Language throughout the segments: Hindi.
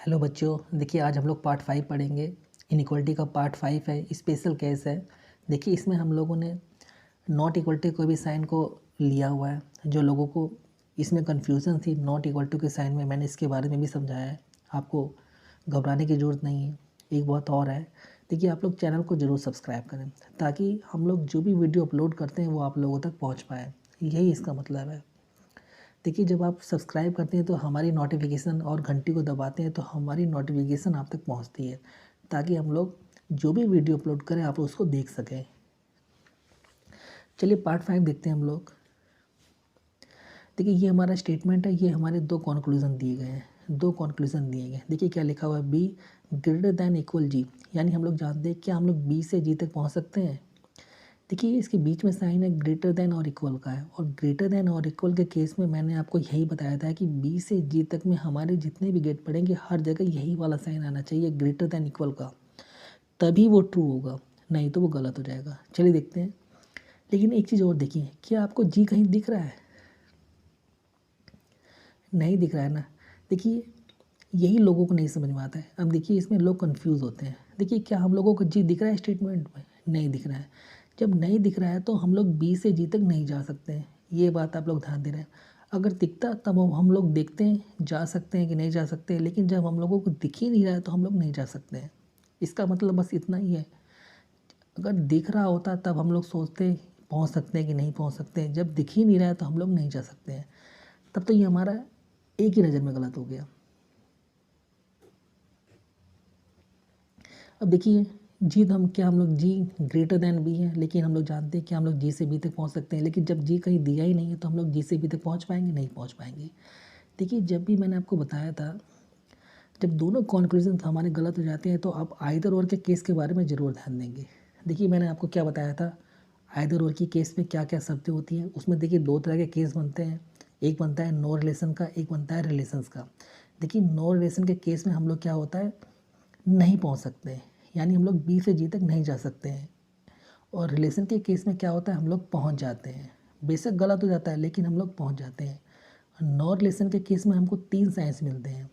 हेलो बच्चों, देखिए आज हम लोग पार्ट 5 पढ़ेंगे। इनइक्वालिटी का पार्ट 5 है, स्पेशल केस है। देखिए इसमें हम लोगों ने नॉट इक्वलिटी कोई भी साइन को लिया हुआ है। जो लोगों को इसमें कन्फ्यूज़न थी नॉट इक्वलिटी के साइन में, मैंने इसके बारे में भी समझाया है। आपको घबराने की ज़रूरत नहीं है। एक बात और है, देखिए आप लोग चैनल को ज़रूर सब्सक्राइब करें ताकि हम लोग जो भी वीडियो अपलोड करते हैं वो आप लोगों तक पहुँच पाए। यही इसका मतलब है। देखिए जब आप सब्सक्राइब करते हैं तो हमारी नोटिफिकेशन और घंटी को दबाते हैं तो हमारी नोटिफिकेशन आप तक पहुंचती है ताकि हम लोग जो भी वीडियो अपलोड करें आप उसको देख सकें। चलिए पार्ट 5 देखते हैं हम लोग। देखिए ये हमारा स्टेटमेंट है, ये हमारे दो कॉन्क्लूज़न दिए गए हैं। दो कॉन्क्लूज़न दिए गए, देखिए क्या लिखा हुआ है, बी ग्रेटर दैन इक्वल जी, यानी हम लोग जानते हैं क्या हम लोग बी से जी तक पहुँच सकते हैं। देखिए इसके बीच में साइन है ग्रेटर देन और इक्वल का है, और ग्रेटर देन और इक्वल के केस में मैंने आपको यही बताया था कि बी से जी तक में हमारे जितने भी गेट पड़ेंगे हर जगह यही वाला साइन आना चाहिए ग्रेटर देन इक्वल का, तभी वो ट्रू होगा, नहीं तो वो गलत हो जाएगा। चलिए देखते हैं। लेकिन एक चीज़ और देखिए, क्या आपको जी कहीं दिख रहा है? नहीं दिख रहा है ना। देखिए यही लोगों को नहीं समझ में आता है। अब देखिए इसमें लोग कंफ्यूज होते हैं। देखिए क्या हम लोगों को जी दिख रहा है स्टेटमेंट में? नहीं दिख रहा है। जब नहीं दिख रहा है तो हम लोग बी से जी तक नहीं जा सकते हैं। ये बात आप लोग ध्यान दे रहे हैं। अगर दिखता तब हम लोग देखते हैं जा सकते हैं कि नहीं जा सकते हैं, लेकिन जब हम लोगों को दिख ही नहीं रहा है तो हम लोग नहीं जा सकते हैं। इसका मतलब बस इतना ही है। अगर दिख रहा होता तब हम लोग सोचते पहुंच सकते हैं कि नहीं पहुंच सकते हैं, जब दिख ही नहीं रहा है तो हम लोग नहीं जा सकते हैं। तब तो ये हमारा एक ही नज़र में गलत हो गया। अब देखिए जी तो हम लोग जी ग्रेटर देन बी है, लेकिन हम लोग जानते हैं कि हम लोग जी से बी तक पहुंच सकते हैं, लेकिन जब जी कहीं दिया ही नहीं है तो हम लोग जी से बी तक पहुंच पाएंगे? नहीं पहुंच पाएंगे। देखिए जब भी मैंने आपको बताया था, जब दोनों कॉन्क्लूजन हमारे गलत हो जाते हैं तो आप आइदर और के केस के बारे में ज़रूर ध्यान देंगे। देखिए मैंने आपको क्या बताया था, आइदर और की केस में क्या क्या शर्तें होती हैं। उसमें देखिए दो तरह के केस बनते हैं, एक बनता है नो रिलेशन का, एक बनता है रिलेशंस का। देखिए नो रिलेशन के केस में हम लोग क्या होता है, नहीं पहुंच सकते हैं, यानी हम लोग बी से जी तक नहीं जा सकते हैं। और रिलेशन के केस में क्या होता है, हम लोग पहुंच जाते हैं। बेशक गलत हो जाता है लेकिन हम लोग पहुंच जाते हैं। नॉन रिलेशन के केस में हमको 3 साइंस मिलते हैं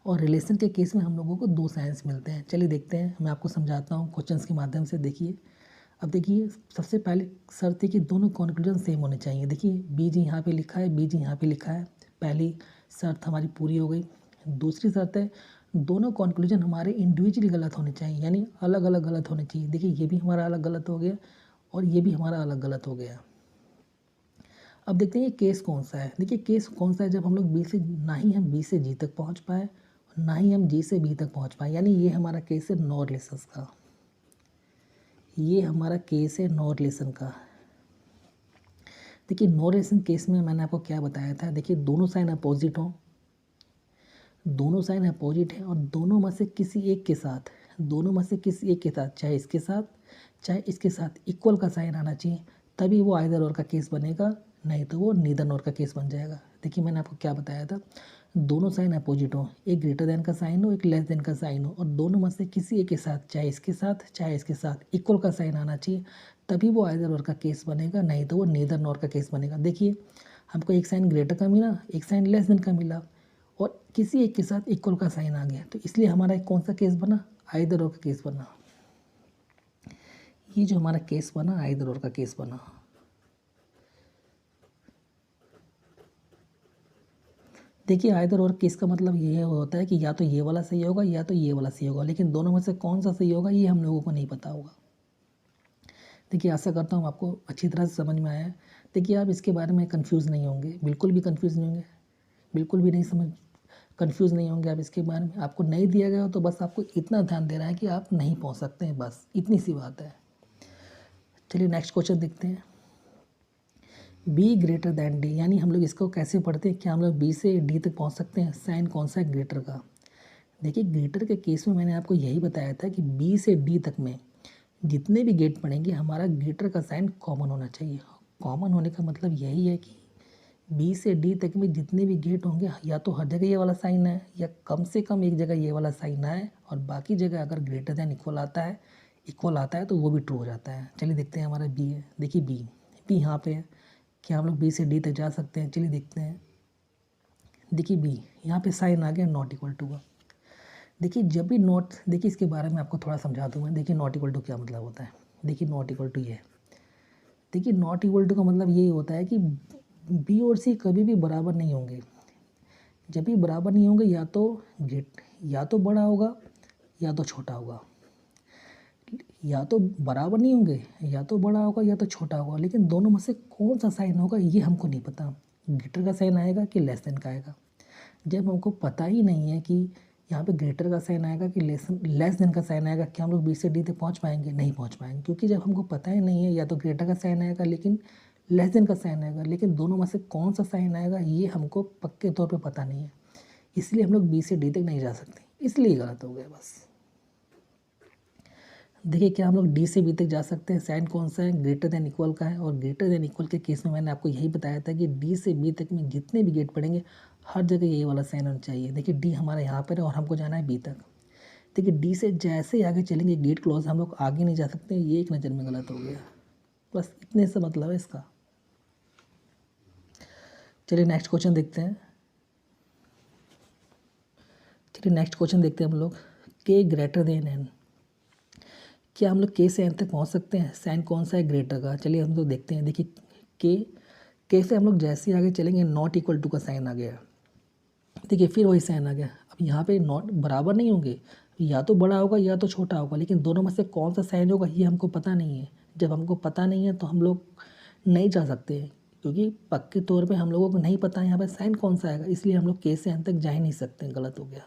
और रिलेशन के केस में हम लोगों को 2 साइंस मिलते हैं। चलिए देखते हैं, मैं आपको समझाता हूँ क्वेश्चंस के माध्यम से। देखिए अब देखिए सबसे पहले शर्त है कि दोनों कॉन्क्लूजन सेम होने चाहिए। देखिए बी जी यहाँ पे लिखा है, बी जी यहाँ पे लिखा है। पहली शर्त हमारी पूरी हो गई। दूसरी शर्त है दोनों कॉन्क्लूजन हमारे इंडिविजुअली गलत होने चाहिए, यानी अलग अलग गलत होने चाहिए। देखिए ये भी हमारा अलग गलत हो गया और ये भी हमारा अलग गलत हो गया। अब देखते हैं ये केस कौन सा है। देखिए केस कौन सा है, जब हम लोग बी से ना ही हम बी से जी तक पहुँच पाए और ना ही हम जी से बी तक पहुँच पाए, यानी ये हमारा केस है नो रिलेशंस का। ये हमारा केस है नो रिलेशन का। देखिए नो रिलेशन केस में मैंने आपको क्या बताया था, देखिए दोनों साइन अपोजिट हो, दोनों साइन अपोजिट है और दोनों में से किसी एक के साथ, दोनों में से किसी एक के साथ, चाहे इसके साथ चाहे इसके साथ इक्वल का साइन आना चाहिए, तभी वो आइदर और का केस बनेगा, नहीं तो वो नीदर और का केस बन जाएगा। देखिए मैंने आपको क्या बताया था, दोनों साइन अपोजिट हो, एक ग्रेटर देन का साइन हो एक लेस देन का साइन हो, और दोनों में से किसी एक के साथ, चाहे इसके साथ चाहे इसके साथ इक्वल का साइन आना चाहिए, तभी वो आइदर और का केस बनेगा, नहीं तो वो नीदर नॉर का केस बनेगा। देखिए हमको एक साइन ग्रेटर का मिला, एक साइन लेस देन का मिला, और किसी एक के साथ इक्वल का साइन आ गया, तो इसलिए हमारा एक कौन सा केस बना, आइदर और का केस बना। ये जो हमारा केस बना आइदर और का केस बना। देखिए आइदर और केस का मतलब ये होता है कि या तो ये वाला सही होगा या तो ये वाला सही होगा, लेकिन दोनों में से कौन सा सही होगा ये हम लोगों को नहीं पता होगा। देखिए आशा करता हूँ आपको अच्छी तरह से समझ में आया है। देखिए आप इसके बारे में कंफ्यूज नहीं होंगे, बिल्कुल भी कंफ्यूज नहीं होंगे, बिल्कुल भी नहीं समझ कंफ्यूज नहीं होंगे आप इसके बारे में। आपको नहीं दिया गया हो तो बस आपको इतना ध्यान देना है कि आप नहीं पहुँच सकते हैं, बस इतनी सी बात है। चलिए नेक्स्ट क्वेश्चन देखते हैं। बी ग्रेटर दैन डी, यानी हम लोग इसको कैसे पढ़ते हैं, क्या हम लोग बी से डी तक पहुंच सकते हैं? साइन कौन सा है, ग्रेटर का। देखिए ग्रेटर के केस में मैंने आपको यही बताया था कि बी से डी तक में जितने भी गेट पड़ेंगे हमारा ग्रेटर का साइन कॉमन होना चाहिए। कॉमन होने का मतलब यही है कि बी से डी तक में जितने भी गेट होंगे या तो हर जगह ये वाला साइन है या कम से कम एक जगह ये वाला साइन है, और बाकी जगह अगर ग्रेटर दैन इक्वल आता है तो वो भी ट्रू हो जाता है। चलिए देखते हैं हमारा बी है। देखिए बी यहाँ पे है, क्या हम लोग बी से डी तक जा सकते हैं? चलिए देखते हैं। देखिए बी, यहाँ पे साइन आ गया नॉट इक्वल टू का। देखिए जब भी नॉट, देखिए इसके बारे में आपको थोड़ा समझा दूँ मैं। देखिए नॉट इक्वल टू क्या मतलब होता है। देखिए नॉट इक्वल टू ये, देखिए नॉट इक्वल टू का मतलब यही होता है कि बी और सी कभी भी बराबर नहीं होंगे। जब भी बराबर नहीं होंगे या तो बड़ा होगा या तो छोटा होगा। या तो बराबर नहीं होंगे, या तो बड़ा होगा या तो छोटा होगा, लेकिन दोनों में से कौन सा साइन होगा ये हमको नहीं पता। ग्रेटर का साइन आएगा कि लेस देन का आएगा। जब हमको पता ही नहीं है कि यहाँ पे ग्रेटर का साइन आएगा कि लेस देन का साइन आएगा, क्या हम लोग बी से डी तक पहुँच पाएंगे? नहीं पहुँच पाएंगे, क्योंकि जब हमको पता ही नहीं है या तो ग्रेटर का साइन आएगा लेकिन लेस देन का साइन आएगा, लेकिन दोनों में से कौन सा साइन आएगा ये हमको पक्के तौर पे पता नहीं है। इसलिए हम लोग बी से डी तक नहीं जा सकते, इसलिए गलत हो गया बस। देखिए क्या हम लोग डी से बी तक जा सकते हैं? साइन कौन सा है? ग्रेटर देन इक्वल का है। और ग्रेटर देन इक्वल के केस में मैंने आपको यही बताया था कि डी से बी तक में जितने भी गेट पड़ेंगे हर जगह यही वाला साइन होना चाहिए। देखिए डी हमारा यहाँ पर है और हमको जाना है बी तक। देखिए डी से जैसे ही आगे चलेंगे गेट क्लोज, हम लोग आगे नहीं जा सकते, ये एक नज़र में गलत हो गया। बस इतने से मतलब है इसका। चलिए नेक्स्ट क्वेश्चन देखते हैं। चलिए नेक्स्ट क्वेश्चन देखते हैं हम लोग। के ग्रेटर देन एन, क्या हम लोग के से एन तक पहुंच सकते हैं? साइन कौन सा है? ग्रेटर का। चलिए हम लोग देखते हैं। देखिए के से हम लोग जैसे ही आगे चलेंगे नॉट इक्वल टू का साइन आ गया। देखिए फिर वही साइन आ गया। अब यहाँ पे नॉट बराबर नहीं होंगे, या तो बड़ा होगा या तो छोटा होगा, लेकिन दोनों में से कौन सा साइन होगा ये हमको पता नहीं है। जब हमको पता नहीं है तो हम लोग नहीं जा सकते हैं, क्योंकि पक्के तौर पे हम लोगों को नहीं पता है यहाँ पे साइन कौन सा आएगा, इसलिए हम लोग के से एन तक जा ही नहीं सकते। गलत हो गया।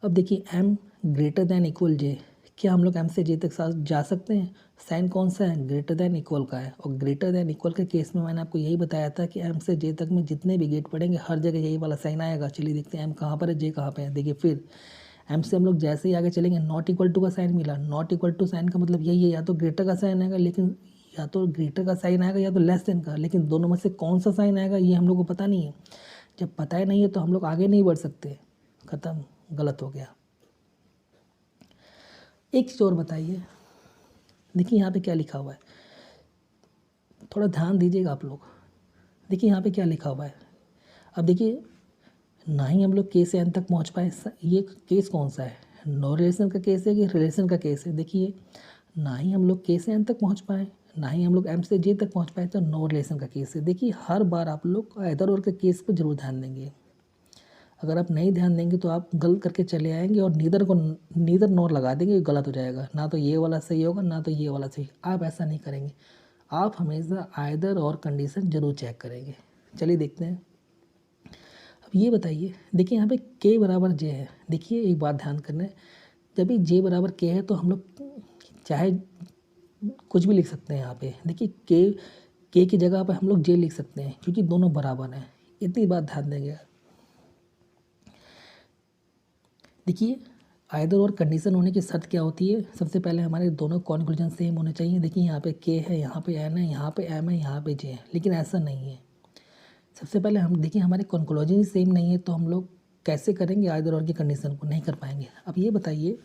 अब देखिए एम ग्रेटर दैन इक्वल जे, क्या हम लोग एम से जे तक जा सकते हैं? साइन कौन सा है? ग्रेटर दैन इक्वल का है। और ग्रेटर दैन इक्वल के केस में मैंने आपको यही बताया था कि एम से जे तक में जितने भी गेट पड़ेंगे हर जगह यही वाला साइन आएगा। चलिए देखते हैं एम कहाँ पर है, जे कहाँ पे है। देखिए फिर एम से हम लोग जैसे ही आगे चलेंगे नॉट इक्वल टू का साइन मिला। नॉट इक्वल टू साइन का मतलब यही है, या तो ग्रेटर का साइन आएगा, लेकिन या तो ग्रेटर का साइन आएगा या तो लेस देन का, लेकिन दोनों में से कौन सा साइन आएगा ये हम लोग को पता नहीं है। जब पता ही नहीं है तो हम लोग आगे नहीं बढ़ सकते। ख़त्म, गलत हो गया। एक चीज़ और बताइए। देखिए यहाँ पे क्या लिखा हुआ है, थोड़ा ध्यान दीजिएगा आप लोग। देखिए यहाँ पे क्या लिखा हुआ है। अब देखिए ना ही हम लोग के से एन तक पहुँच पाए। ये केस कौन सा है? नो रिलेशन का केस है कि रिलेशन का केस है? देखिए ना ही हम लोग के से एन तक पहुँच पाए, ना ही हम लोग एम से जे तक पहुँच पाए, तो नो रिलेशन का केस है। देखिए हर बार आप लोग इधर और के केस पर जरूर ध्यान देंगे। अगर आप नहीं ध्यान देंगे तो आप गलत करके चले आएंगे और नीदर नॉर लगा देंगे, गलत हो जाएगा। ना तो ये वाला सही होगा ना तो ये वाला सही। आप ऐसा नहीं करेंगे, आप हमेशा आइदर और कंडीशन जरूर चेक करेंगे। चलिए देखते हैं। अब ये बताइए, देखिए यहाँ पे के बराबर जे है। देखिए एक बात ध्यान करना है, जब भी जे बराबर के है तो हम लोग चाहे कुछ भी लिख सकते हैं यहाँ पे। देखिए के की जगह पे हम लोग जे लिख सकते हैं, क्योंकि दोनों बराबर हैं। इतनी बात ध्यान देंगे। देखिए आइदर और कंडीशन होने की शर्त क्या होती है? सबसे पहले हमारे दोनों कॉन्क्लूजन सेम होने चाहिए। देखिए यहाँ पे के है, यहाँ पे एन है, यहाँ पे एम है, यहाँ पे जे है, लेकिन ऐसा नहीं है। सबसे पहले हम देखिए हमारे कॉन्क्लूजन ही सेम नहीं है, तो हम लोग कैसे करेंगे आइदर और की कंडीशन को? नहीं कर पाएंगे। अब ये बताइए,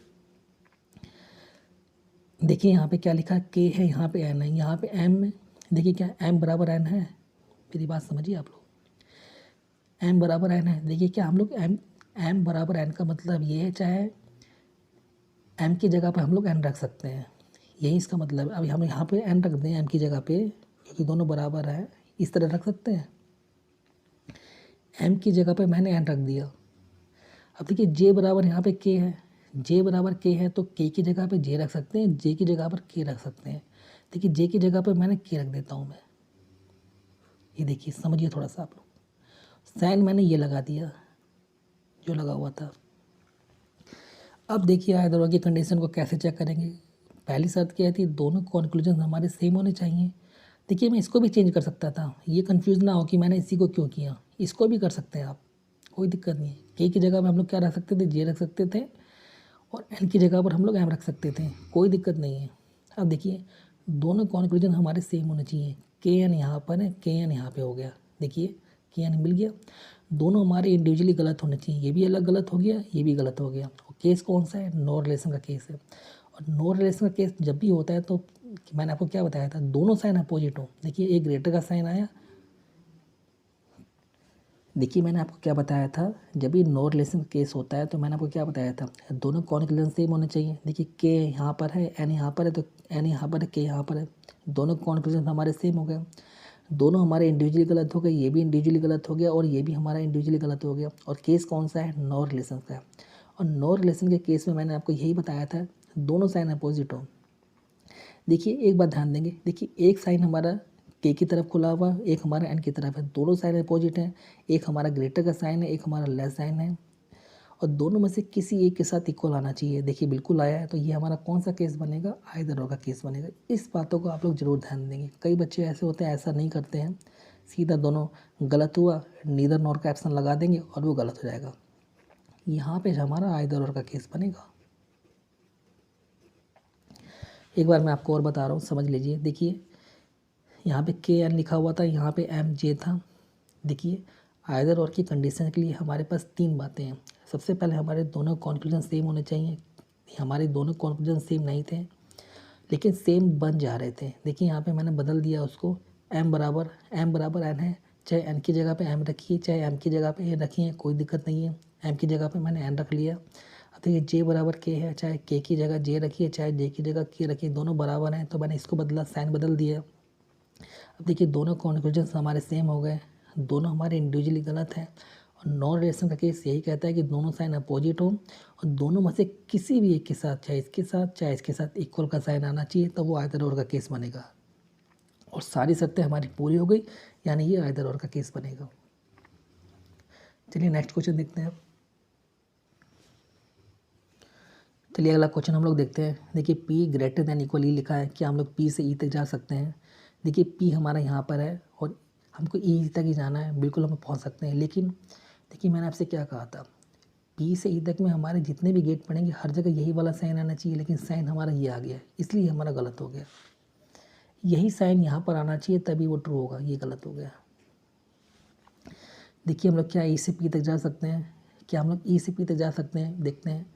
देखिए यहाँ पे क्या लिखा है? के है, यहाँ पे एन है, यहाँ पे एम है। देखिए क्या एम बराबर एन है? मेरी बात समझिए आप लोग, एम बराबर एन है। देखिए क्या हम लोग एम बराबर एन का मतलब ये है, चाहे एम की जगह पे हम लोग एन रख सकते हैं, यही इसका मतलब है। अभी हम यहाँ पे एन रख दें एम की जगह पे, क्योंकि दोनों बराबर है, इस तरह रख सकते हैं। एम की जगह पे मैंने एन रख दिया। अब देखिए जे बराबर यहाँ पे के है, जे बराबर के है, तो के की जगह पे जे रख सकते हैं, जे की जगह पर के रख सकते हैं। देखिए जे की जगह पे मैंने के रख देता हूँ मैं। ये देखिए समझिए थोड़ा सा आप लोग। साइन मैंने ये लगा दिया जो लगा हुआ था। अब देखिए आइदर और की कंडीशन को कैसे चेक करेंगे? पहली शर्त क्या थी? दोनों कॉन्क्लूजन हमारे सेम होने चाहिए। देखिए मैं इसको भी चेंज कर सकता था, ये कंफ्यूज ना हो कि मैंने इसी को क्यों किया। इसको भी कर सकते हैं आप, कोई दिक्कत नहीं है। के की जगह पर हम लोग क्या रख सकते थे? जे रख सकते थे, और एन की जगह पर हम लोग एम रख सकते थे, कोई दिक्कत नहीं है। अब देखिए दोनों कॉन्क्लूजन हमारे सेम होने चाहिए। के एन यहाँ पर है, के एन यहाँ पे हो गया। देखिए के एन मिल गया। दोनों हमारे इंडिविजुअली गलत होने चाहिए, ये भी अलग गलत हो गया, ये भी गलत हो गया। और केस कौन सा है? नो रिलेशन का केस है। और नो रिलेशन का केस जब भी होता है तो मैंने आपको क्या बताया था? दोनों साइन अपोजिट हो। देखिए एक ग्रेटर का साइन आया, देखिए मैंने आपको क्या बताया था, जब भी नो रिलेशन केस होता है तो मैंने आपको क्या बताया था, दोनों कॉन्क्लूजन सेम होने चाहिए। देखिए के यहाँ पर है, एन यहाँ पर है, तो एन यहाँ पर है, के यहाँ पर है, दोनों कॉन्क्लूजन हमारे सेम हो गए। दोनों हमारे इंडिविजुअली गलत हो गए, ये भी इंडिविजुअली गलत हो गया और ये भी हमारा इंडिविजुअली गलत हो गया। और केस कौन सा है, नो रिलेशन का है। और नो रिलेशन के केस में मैंने आपको यही बताया था, दोनों साइन अपोजिट हो। देखिए एक बात ध्यान देंगे, देखिए एक साइन हमारा के की तरफ खुला हुआ, एक हमारा एन की तरफ है, दोनों साइन अपोजिट हैं। एक हमारा ग्रेटर का साइन है, एक हमारा लेस साइन है, और दोनों में से किसी एक के साथ इक्वल आना चाहिए। देखिए बिल्कुल आया है, तो ये हमारा कौन सा केस बनेगा, आइदर और का केस बनेगा। इस बातों को आप लोग जरूर ध्यान देंगे। कई बच्चे ऐसे होते हैं, ऐसा नहीं करते हैं, सीधा दोनों गलत हुआ, नीदर नॉर का ऑप्शन लगा देंगे और वो गलत हो जाएगा। यहाँ पे हमारा आइदर और का केस बनेगा। एक बार मैं आपको और बता रहा हूँ, समझ लीजिए। देखिए यहाँ पे के एन लिखा हुआ था, यहाँ पे एम जे था। देखिए आइदर और की कंडीशन के लिए हमारे पास तीन बातें हैं। सबसे पहले हमारे दोनों कॉन्क्लूजन सेम होने चाहिए। हमारे दोनों कॉन्क्लूजन सेम नहीं थे, लेकिन सेम बन जा रहे थे। देखिए यहाँ पे मैंने बदल दिया उसको, एम बराबर एन है, चाहे एन की जगह पे एम रखिए, चाहे एम की जगह पे ए रखिए, कोई दिक्कत नहीं है। एम की जगह पे मैंने एन रख लिया। अब देखिए जे बराबर के है, चाहे के की जगह जे रखिए, चाहे जे की जगह के रखिए, दोनों बराबर हैं, तो मैंने इसको बदला, साइन बदल दिया। अब देखिए दोनों कॉन्क्लूजन हमारे सेम हो गए, दोनों हमारे इंडिविजुअली गलत हैं। और नॉन रिलेशन का केस यही कहता है कि दोनों साइन अपोजिट हो और दोनों में से किसी भी एक के साथ, चाहे इसके साथ चाहे इसके साथ, इक्वल का साइन आना चाहिए, तब वो आइदर और का केस बनेगा। और सारी शर्तें हमारी पूरी हो गई, यानी ये आइदर और का केस बनेगा। चलिए नेक्स्ट क्वेश्चन देखते हैं। चलिए अगला क्वेश्चन हम लोग देखते हैं। देखिए P ग्रेटर देन इक्वल ई लिखा है, क्या हम लोग P से E तक जा सकते हैं। देखिए P हमारा यहाँ पर है और हमको E तक ही जाना है, बिल्कुल हम पहुँच सकते हैं। लेकिन देखिए मैंने आपसे क्या कहा था, P से E तक में हमारे जितने भी गेट पड़ेंगे हर जगह यही वाला साइन आना चाहिए, लेकिन साइन हमारा ये आ गया है, इसलिए हमारा गलत हो गया। यही साइन यहाँ पर आना चाहिए तभी वो ट्रू होगा, ये गलत हो गया। देखिए हम लोग क्या E से P तक जा सकते हैं, क्या हम लोग E से P तक जा सकते हैं, देखते हैं।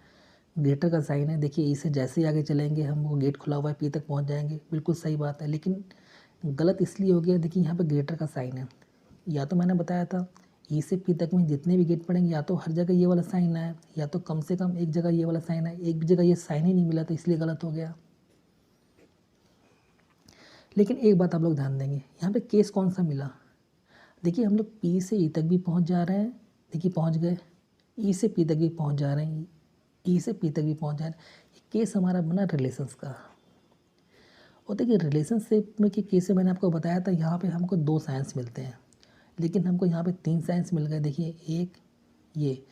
ग्रेटर का साइन है, देखिए इसे जैसे ही आगे चलेंगे हम वो गेट खुला हुआ है, पी तक पहुंच जाएंगे, बिल्कुल सही बात है। लेकिन गलत इसलिए हो गया, देखिए यहाँ पे ग्रेटर का साइन है। या तो मैंने बताया था ई से पी तक में जितने भी गेट पड़ेंगे या तो हर जगह ये वाला साइन आए, या तो कम से कम एक जगह ये वाला साइन आए, एक भी जगह ये साइन ही नहीं मिला, तो इसलिए गलत हो गया। लेकिन एक बात आप लोग ध्यान देंगे, यहाँ पे केस कौन सा मिला। देखिए हम लोग पी से ई तक भी पहुँच जा रहे हैं, देखिए पहुँच गए, ई से पी तक भी पहुँच जा रहे हैं, ई से पी तक भी पहुँच जा रहे हैं। केस हमारा बना रिलेशंस का। और देखिए रिलेशनशिप में कि केस में मैंने आपको बताया था, यहाँ पे हमको दो साइंस मिलते हैं, लेकिन हमको यहाँ पे तीन साइंस मिल गए। देखिए एक ये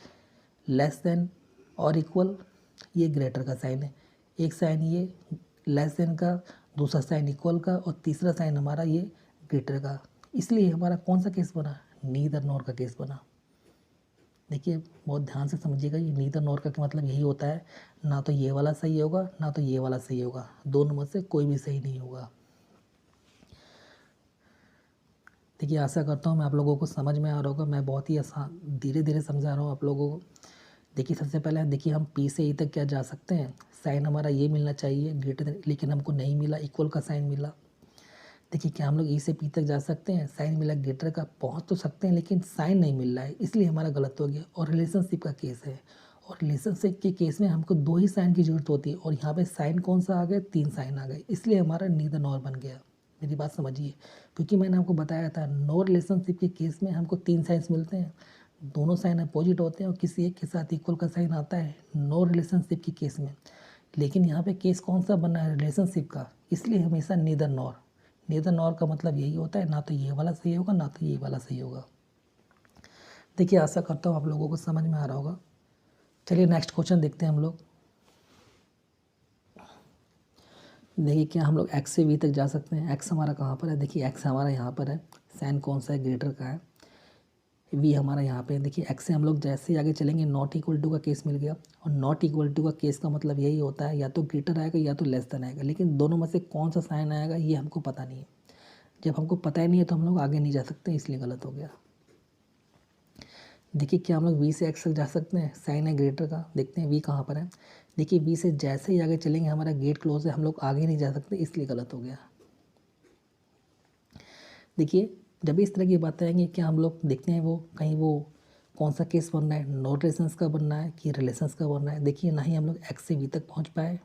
लेस देन और इक्वल, ये ग्रेटर का साइन है। एक साइन ये लेस देन का, दूसरा साइन इक्वल का, और तीसरा साइन हमारा ये ग्रेटर का। इसलिए हमारा कौन सा केस बना, नीदर नॉर का केस बना। देखिए बहुत ध्यान से समझिएगा, ये नीदर नॉर का मतलब यही होता है, ना तो ये वाला सही होगा ना तो ये वाला सही होगा, दोनों में से कोई भी सही नहीं होगा। देखिए आशा करता हूँ मैं आप लोगों को समझ में आ रहा होगा, मैं बहुत ही आसान धीरे धीरे समझा रहा हूँ आप लोगों को। देखिए सबसे पहले देखिए हम पी से ई तक क्या जा सकते हैं, साइन हमारा ये मिलना चाहिए ग्रेटर, लेकिन हमको नहीं मिला, इक्वल का साइन मिला। देखिए क्या हम लोग ई से पी तक जा सकते हैं, साइन मिला ग्रेटर का, पहुंच तो सकते हैं लेकिन साइन नहीं मिल रहा है, इसलिए हमारा गलत हो गया। और रिलेशनशिप का केस है, और रिलेशनशिप के केस में हमको दो ही साइन की जरूरत होती है, और यहाँ पे साइन कौन सा आ गया, तीन साइन आ गए, इसलिए हमारा नीदर नॉर बन गया। मेरी बात समझिए, क्योंकि मैंने आपको बताया था नो रिलेशनशिप के केस में हमको तीन साइंस मिलते हैं, दोनों साइन अपोजिट होते हैं और किसी एक के साथ इक्वल का साइन आता है नो रिलेशनशिप के केस में। लेकिन यहाँ पे केस कौन सा बना है, रिलेशनशिप का, इसलिए हमेशा नीदर नॉर। नीदर नॉर का मतलब यही होता है, ना तो ये वाला सही होगा ना तो ये वाला सही होगा। देखिए आशा करता हूँ आप लोगों को समझ में आ रहा होगा। चलिए नेक्स्ट क्वेश्चन देखते हैं हम लोग। देखिए क्या हम लोग एक्स से वी तक जा सकते हैं, एक्स हमारा कहाँ पर है, देखिए एक्स हमारा यहाँ पर है, साइन कौन सा है, ग्रेटर का है, वी हमारा यहाँ पे है। देखिए एक्स से हम लोग जैसे ही आगे चलेंगे नॉट इक्वल टू का केस मिल गया, और नॉट इक्वल टू का केस का मतलब यही होता है या तो ग्रेटर आएगा या तो लेस देन आएगा, लेकिन दोनों में से कौन सा साइन आएगा ये हमको पता नहीं है। जब हमको पता ही नहीं है तो हम लोग आगे नहीं जा सकते, इसलिए गलत हो गया। देखिए क्या हम लोग वी से एक्स तक जा सकते हैं, साइन है ग्रेटर का, देखते हैं वी कहाँ पर है। देखिए वी से जैसे ही आगे चलेंगे हमारा गेट क्लोज है, हम लोग आगे नहीं जा सकते, इसलिए गलत हो गया। देखिए जब इस तरह की बातें आएंगी क्या हम लोग देखते हैं वो कहीं वो कौन सा केस बन रहा है, नो रिलेशंस का बन रहा है कि रिलेशंस का बन रहा है। देखिए ना ही हम लोग एक्स से वी तक पहुंच पाए,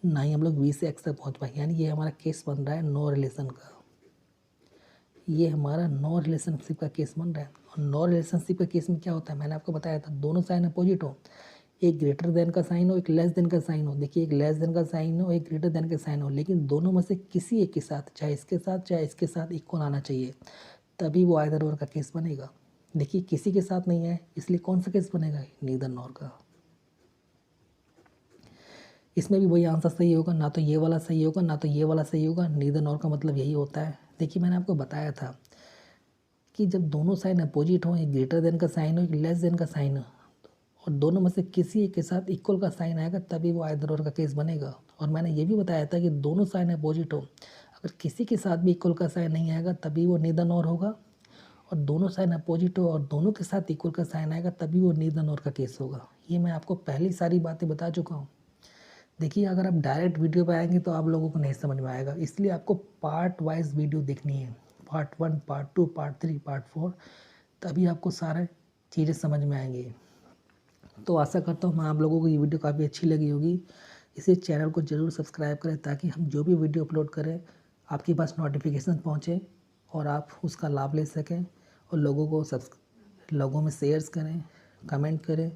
ना ही हम लोग वी से एक्स तक पहुंच पाए, यानी ये हमारा केस बन रहा है नो रिलेशन का। ये हमारा नो रिलेशनशिप का केस बन रहा है। और नो रिलेशनशिप के केस में क्या होता है, मैंने आपको बताया था दोनों साइन अपोजिट हो, एक ग्रेटर देन का साइन हो, एक लेस देन का साइन हो। देखिए एक लेस देन का साइन हो, एक ग्रेटर देन का साइन हो, लेकिन दोनों में से किसी एक के साथ, चाहे इसके साथ इक्वल आना चाहिए, तभी वो आइदर और का केस बनेगा। देखिए किसी के साथ नहीं है, इसलिए कौन सा केस बनेगा, नीदर नॉर का। इसमें भी वही आंसर सही होगा, ना तो ये वाला सही होगा ना तो ये वाला सही होगा, नीदर नॉर का मतलब यही होता है। देखिए मैंने आपको बताया था कि जब दोनों साइन अपोजिट हो, एक ग्रेटर देन का साइन हो, एक लेस देन का साइन हो, और दोनों में से किसी एक के साथ इक्वल का साइन आएगा, तभी वो आइदर और का केस बनेगा। और मैंने ये भी बताया था कि दोनों साइन अपोजिट हो, अगर किसी के साथ भी इक्वल का साइन नहीं आएगा तभी वो नीदर नॉर होगा, और दोनों साइन अपोजिट हो और दोनों के साथ इक्वल का साइन आएगा तभी वो नीदर नॉर का केस होगा। ये मैं आपको पहली सारी बातें बता चुका हूँ। देखिए अगर आप डायरेक्ट वीडियो पे आएंगे तो आप लोगों को नहीं समझ में आएगा, इसलिए आपको पार्ट वाइज वीडियो देखनी है, पार्ट 1, पार्ट 2, पार्ट 3, पार्ट 4, तभी आपको सारे चीज़ें समझ में आएंगी। तो आशा करता हूँ मैं आप लोगों को ये वीडियो काफ़ी अच्छी लगी होगी। इसे चैनल को ज़रूर सब्सक्राइब करें ताकि हम जो भी वीडियो अपलोड करें आपके पास नोटिफिकेशन पहुँचे और आप उसका लाभ ले सकें, और लोगों में शेयर्स करें, कमेंट करें,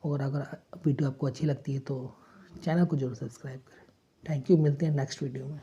और अगर वीडियो आपको अच्छी लगती है तो चैनल को जरूर सब्सक्राइब करें। थैंक यू, मिलते हैं नेक्स्ट वीडियो में।